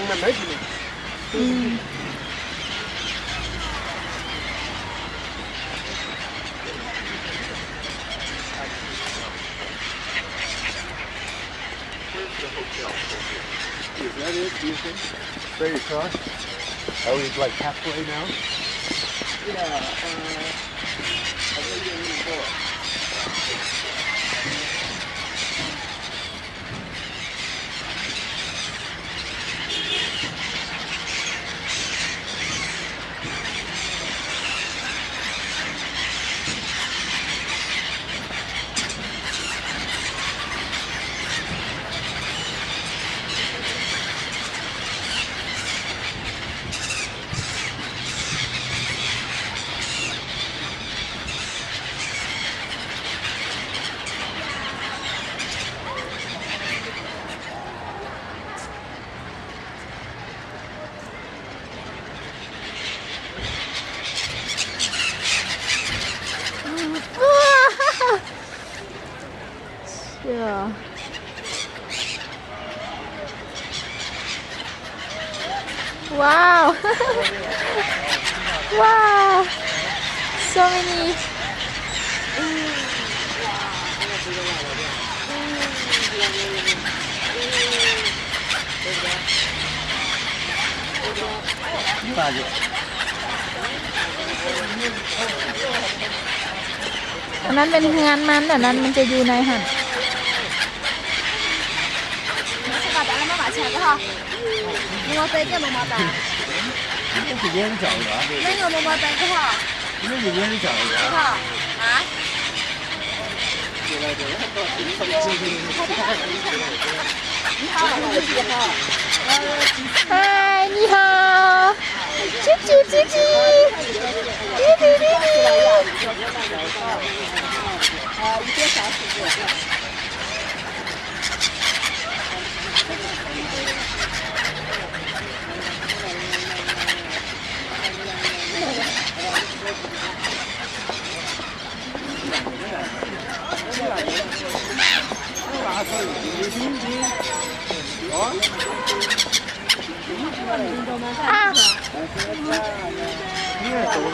慢慢去。嗯。Is that it? Do you think? Straight across? Are we like halfway now? Yeah. I think you're really good. Yeah. Wow. Wow. So many.อันนั้นเป็นงานมันแต่นั้นมันจะอยู่ในหัน把咱们买钱的哈，摸摸杯给摸摸杯，那是烟角的。没有摸摸杯的哈，那是烟角的。哈啊。你好，你好。嗨，你好，啾啾啾啾，哔哔哔哔。1个小时。啊！你也走了。